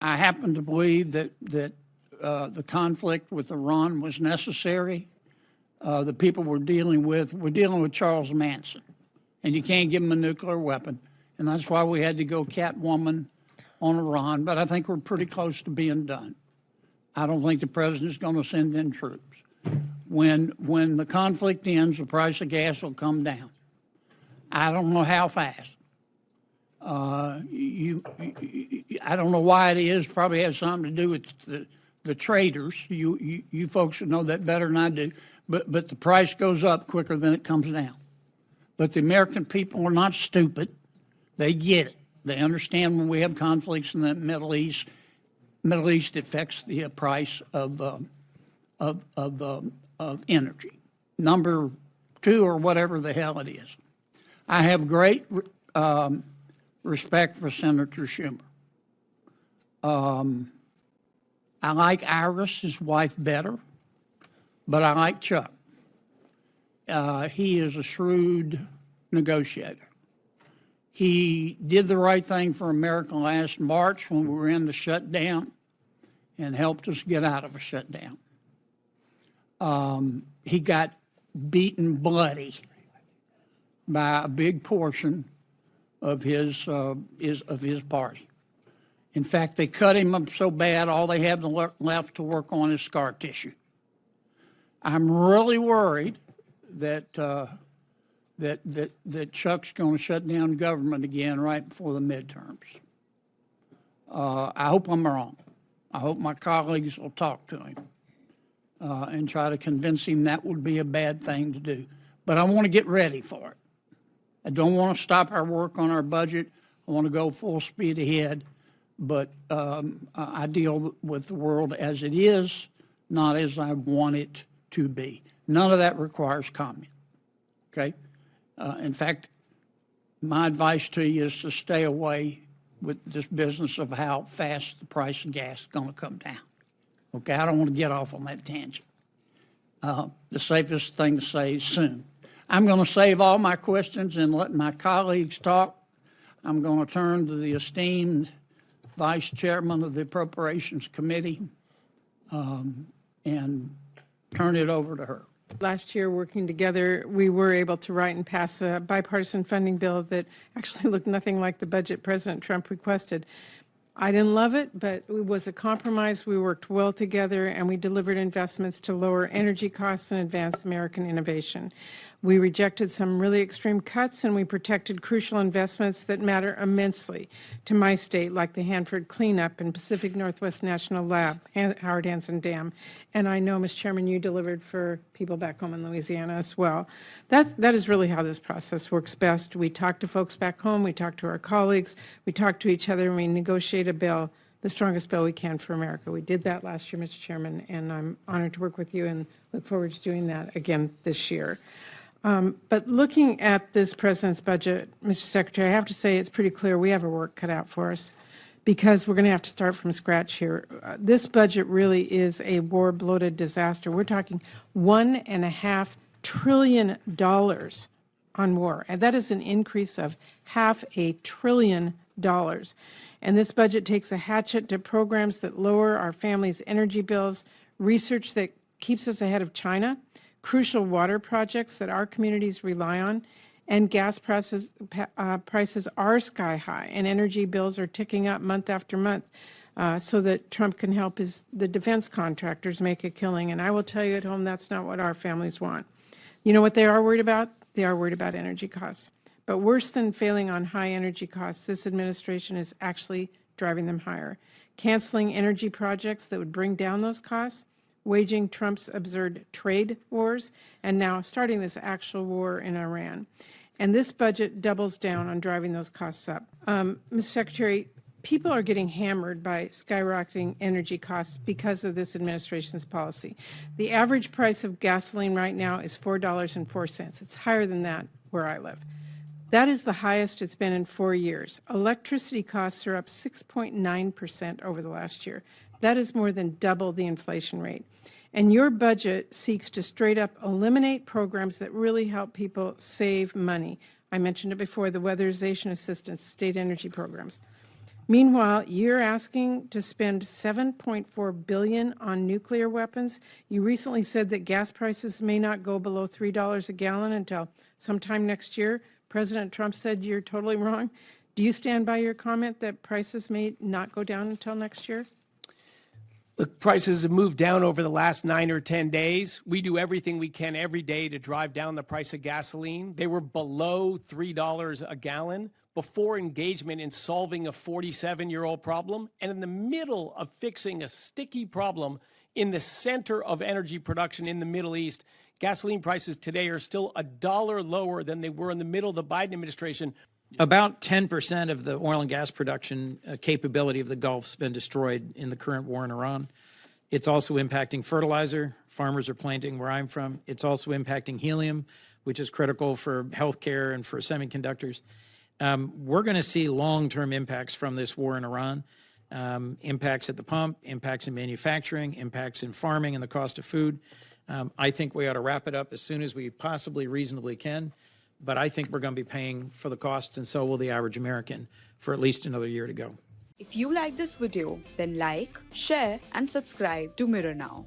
I happen to believe that the conflict with Iran was necessary. The people we're dealing with Charles Manson, and you can't give him a nuclear weapon, and that's why we had to go Catwoman on Iran. But I think we're pretty close to being done. I don't think the president's going to send in troops. When the conflict ends, the price of gas will come down. I don't know how fast. I don't know why it is. Probably has something to do with the traders. You folks would know that better than I do. But the price goes up quicker than it comes down. But the American people are not stupid. They get it. They understand when we have conflicts in the Middle East affects the price of energy. Number two, or whatever the hell it is. I have great respect for Senator Schumer. I like Iris, his wife, better, but I like Chuck. He is a shrewd negotiator. He did the right thing for America last March when we were in the shutdown and helped us get out of a shutdown. He got beaten bloody by a big portion of his party. In fact, they cut him up so bad, all they have left to work on is scar tissue. I'm really worried that Chuck's going to shut down government again right before the midterms. I hope I'm wrong. I hope my colleagues will talk to him and try to convince him that would be a bad thing to do. But I want to get ready for it. I don't want to stop our work on our budget. I want to go full speed ahead. But I deal with the world as it is, not as I want it to be. None of that requires comment. Okay? In fact, my advice to you is to stay away with this business of how fast the price of gas is going to come down. Okay? I don't want to get off on that tangent. The safest thing to say is soon. I'm going to save all my questions and let my colleagues talk. I'm going to turn to the esteemed Vice Chairman of the Appropriations Committee and turn it over to her. Last year, working together, we were able to write and pass a bipartisan funding bill that actually looked nothing like the budget President Trump requested. I didn't love it, but it was a compromise. We worked well together, and we delivered investments to lower energy costs and advance American innovation. We rejected some really extreme cuts, and we protected crucial investments that matter immensely to my state, like the Hanford Cleanup and Pacific Northwest National Lab, Howard Hanson Dam. And I know, Mr. Chairman, you delivered for people back home in Louisiana as well. That is really how this process works best. We talk to folks back home, we talk to our colleagues, we talk to each other, and we negotiate a bill, the strongest bill we can for America. We did that last year, Mr. Chairman, and I'm honored to work with you and look forward to doing that again this year. But looking at this president's budget, Mr. Secretary, I have to say it's pretty clear we have our work cut out for us because we're going to have to start from scratch here. This budget really is a war-bloated disaster. We're talking $1.5 trillion on war, and that is an increase of $500 billion. And this budget takes a hatchet to programs that lower our families' energy bills, research that keeps us ahead of China, crucial water projects that our communities rely on, and gas prices are sky high, and energy bills are ticking up month after month so that Trump can help the defense contractors make a killing. And I will tell you at home, that's not what our families want. You know what they are worried about? They are worried about energy costs. But worse than failing on high energy costs, this administration is actually driving them higher, canceling energy projects that would bring down those costs, waging Trump's absurd trade wars, and now starting this actual war in Iran. And this budget doubles down on driving those costs up. Mr. Secretary, people are getting hammered by skyrocketing energy costs because of this administration's policy. The average price of gasoline right now is $4.04. It's higher than that where I live. That is the highest it's been in 4 years. Electricity costs are up 6.9% over the last year. That is more than double the inflation rate. And your budget seeks to straight up eliminate programs that really help people save money. I mentioned it before, the weatherization assistance, state energy programs. Meanwhile, you're asking to spend $7.4 billion on nuclear weapons. You recently said that gas prices may not go below $3 a gallon until sometime next year. President Trump said you're totally wrong. Do you stand by your comment that prices may not go down until next year? Look, prices have moved down over the last 9 or 10 days. We do everything we can every day to drive down the price of gasoline. They were below $3 a gallon before engagement in solving a 47-year-old problem and in the middle of fixing a sticky problem in the center of energy production in the Middle East. Gasoline prices today are still $1 lower than they were in the middle of the Biden administration. About 10% of the oil and gas production capability of the Gulf's been destroyed in the current war in Iran. It's also impacting fertilizer. Farmers are planting where I'm from. It's also impacting helium, which is critical for healthcare and for semiconductors. We're going to see long-term impacts from this war in Iran, impacts at the pump, impacts in manufacturing, impacts in farming and the cost of food. I think we ought to wrap it up as soon as we possibly reasonably can. But I think we're going to be paying for the costs, and so will the average American, for at least another year to go. If you like this video, then like, share, and subscribe to Mirror Now.